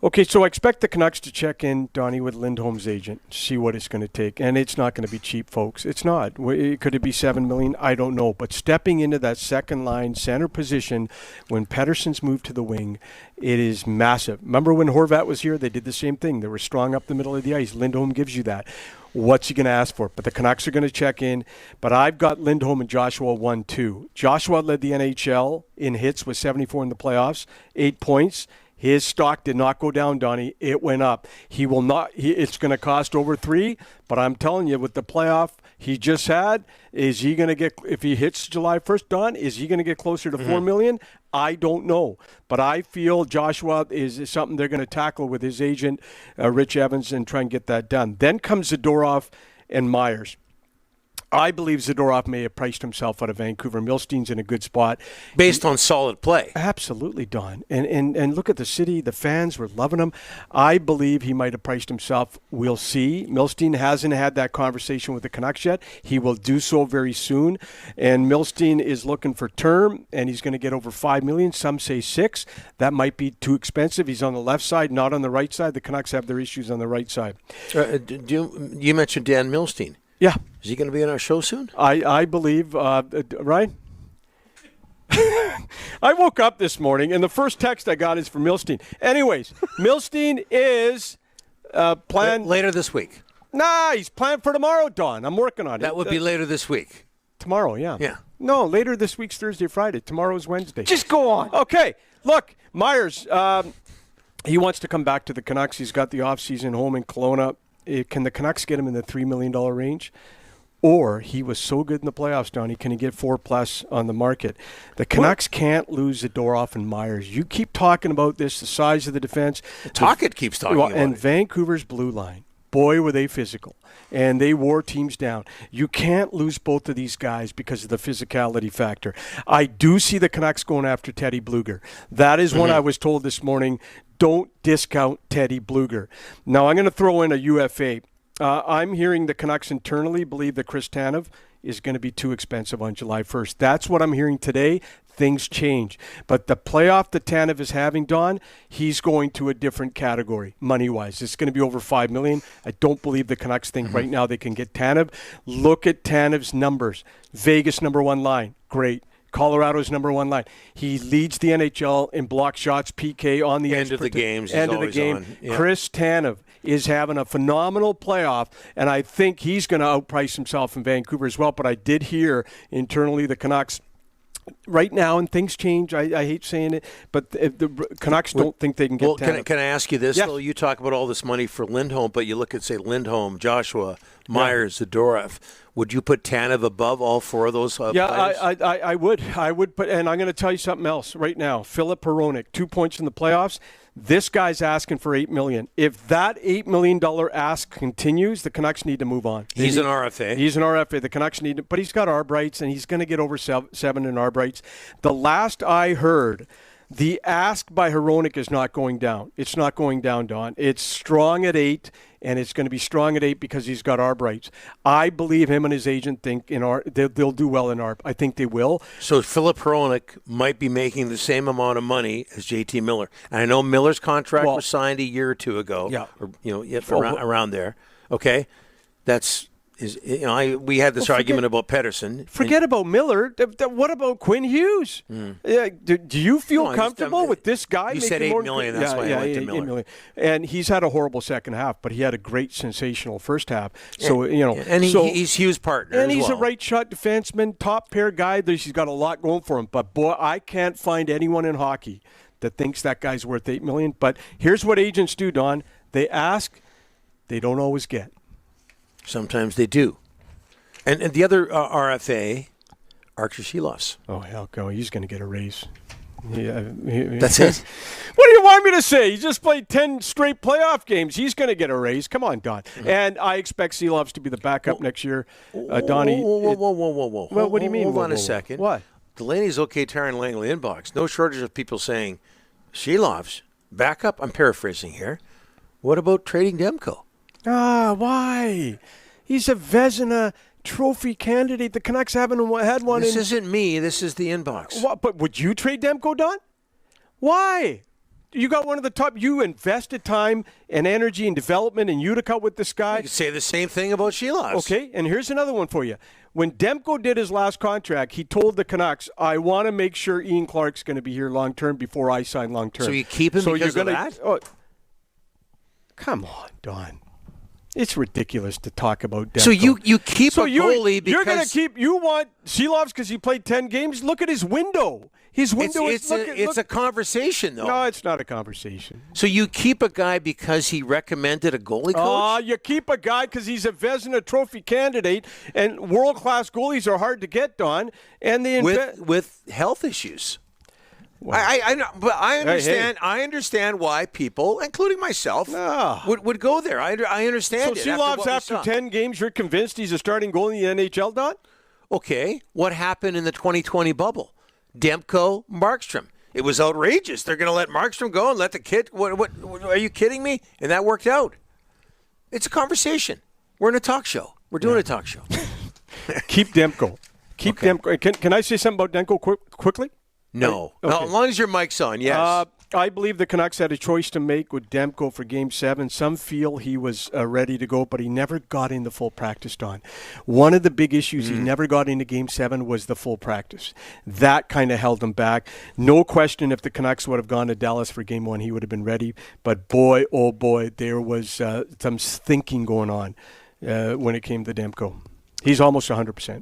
Okay, so I expect the Canucks to check in, Donnie, with Lindholm's agent, see what it's going to take. And it's not going to be cheap, folks. It's not. Could it be $7 million? I don't know. But stepping into that second line center position when Pettersson's moved to the wing, it is massive. Remember when Horvat was here? They did the same thing. They were strong up the middle of the ice. Lindholm gives you that. What's he going to ask for? But the Canucks are going to check in. But I've got Lindholm and Joshua 1-2. Joshua led the NHL in hits with 74 in the playoffs, 8 points. His stock did not go down, Donnie. It went up. He will not. It's going to cost over 3. But I'm telling you, with the playoff he just had, is he going to get? If he hits July 1st, Don, is he going to get closer to $4 million? I don't know. But I feel Joshua is something they're going to tackle with his agent, Rich Evans, and try and get that done. Then comes Zadorov and Myers. I believe Zadorov may have priced himself out of Vancouver. Milstein's in a good spot. Based on solid play. Absolutely, Don. And look at the city. The fans were loving him. I believe he might have priced himself. We'll see. Milstein hasn't had that conversation with the Canucks yet. He will do so very soon. And Milstein is looking for term, and he's going to get over $5 million. Some say 6. That might be too expensive. He's on the left side, not on the right side. The Canucks have their issues on the right side. You mentioned Dan Milstein. Yeah. Is he going to be on our show soon? I believe, Ryan? I woke up this morning, and the first text I got is from Milstein. Anyways, Milstein is planned... Later this week. Nah, he's planned for tomorrow, Don. I'm working on it. That would be later this week. Tomorrow, yeah. Yeah. No, later this week's Thursday, Friday. Tomorrow's Wednesday. Just go on. Okay, look, Myers, he wants to come back to the Canucks. He's got the offseason home in Kelowna. Can the Canucks get him in the $3 million range? Or he was so good in the playoffs, Donnie, can he get 4+ on the market? The Canucks can't lose Zadorov and Myers. You keep talking about this, the size of the defense. Tocchet keeps talking about and it. Vancouver's blue line. Boy, were they physical. And they wore teams down. You can't lose both of these guys because of the physicality factor. I do see the Canucks going after Teddy Bluger. That is one I was told this morning. Don't discount Teddy Bluger. Now, I'm going to throw in a UFA. I'm hearing the Canucks internally believe that Chris Tanev is going to be too expensive on July 1st. That's what I'm hearing today. Things change. But the playoff that Tanev is having, Don, he's going to a different category, money-wise. It's going to be over $5 million. I don't believe the Canucks think right now they can get Tanev. Look at Tanev's numbers. Vegas, #1 line. Great. Colorado's #1 line. He leads the NHL in block shots, PK on the end of the games. End of the game. Yeah. Chris Tanev is having a phenomenal playoff, and I think he's going to outprice himself in Vancouver as well. But I did hear internally the Canucks right now, and things change. I hate saying it, but the Canucks don't think they can get Tanev. Well, can I ask you this, though? You talk about all this money for Lindholm, but you look at, say, Lindholm, Joshua, Myers, Zadorov. Would you put Tanev above all 4 of those players? I would. I would put, and I'm going to tell you something else right now. Philip Hronek, 2 points in the playoffs. This guy's asking for $8 million. If that $8 million ask continues, the Canucks need to move on. He's an RFA. He's an RFA. The Canucks need to, but he's got arb rights, and he's going to get over 7 in arb rights. The last I heard, the ask by Hronek is not going down. It's not going down, Don. It's strong at 8, and it's going to be strong at 8 because he's got arb rights. I believe him and his agent think they'll do well in arb. I think they will. So Philip Hronek might be making the same amount of money as JT Miller. And I know Miller's contract was signed a year or 2 ago. Yeah. Or, around there. Okay. We had this argument about Pettersson. Forget about Miller. What about Quinn Hughes? Do you feel comfortable with this guy? You said $8 million. That's why I went to Miller. $8 million. And he's had a horrible second half, but he had a great, sensational first half. So and he's Hughes' partner. And he's a right shot defenseman, top pair guy. He's got a lot going for him. But boy, I can't find anyone in hockey that thinks that guy's worth $8 million. But here's what agents do, Don. They ask, they don't always get. Sometimes they do. And the other RFA, Archer Shilovs. Oh, hell, he's going to get a raise. Yeah, that's it? What do you want me to say? He just played 10 straight playoff games. He's going to get a raise. Come on, Don. Mm-hmm. And I expect Shilovs to be the backup next year. Donnie. Whoa. Well, what do you mean? Hold on a second. What? Delaney's OK Taryn Langley inbox. No shortage of people saying, Shilovs, backup. I'm paraphrasing here. What about trading Demko? Why? He's a Vezina trophy candidate. The Canucks haven't had one. This isn't me. This is the inbox. What, but would you trade Demko, Don? Why? You got one of the top. You invested time and energy and development in Utica with this guy. You could say the same thing about Sheila. Okay, and here's another one for you. When Demko did his last contract, he told the Canucks, I want to make sure Ian Clark's going to be here long-term before I sign long-term. So you keep him because of that? Oh, come on, Don. It's ridiculous to talk about Demko. So you keep a goalie because... You're going to keep... You want Shelovs because he played 10 games? Look at his window. His window it's a conversation, though. No, it's not a conversation. So you keep a guy because he recommended a goalie coach? You keep a guy because he's a Vezina Trophy candidate, and world-class goalies are hard to get, Don. And with health issues. Well, I understand. Hey. I understand why people, including myself, would go there. I understand. So Shelovs, after 10 games, you're convinced he's a starting goalie in the NHL, Don? Okay. What happened in the 2020 bubble? Demko, Markstrom. It was outrageous. They're going to let Markstrom go and let the kid. What? Are you kidding me? And that worked out. It's a conversation. We're in a talk show. We're doing a talk show. Keep Demko. Keep Demko. Can I say something about Demko quickly? No. Okay. As long as your mic's on, yes. I believe the Canucks had a choice to make with Demko for Game 7. Some feel he was ready to go, but he never got into full practice, Don. One of the big issues he never got into Game 7 was the full practice. That kind of held him back. No question if the Canucks would have gone to Dallas for Game 1, he would have been ready. But boy, oh boy, there was some thinking going on when it came to Demko. He's almost 100%.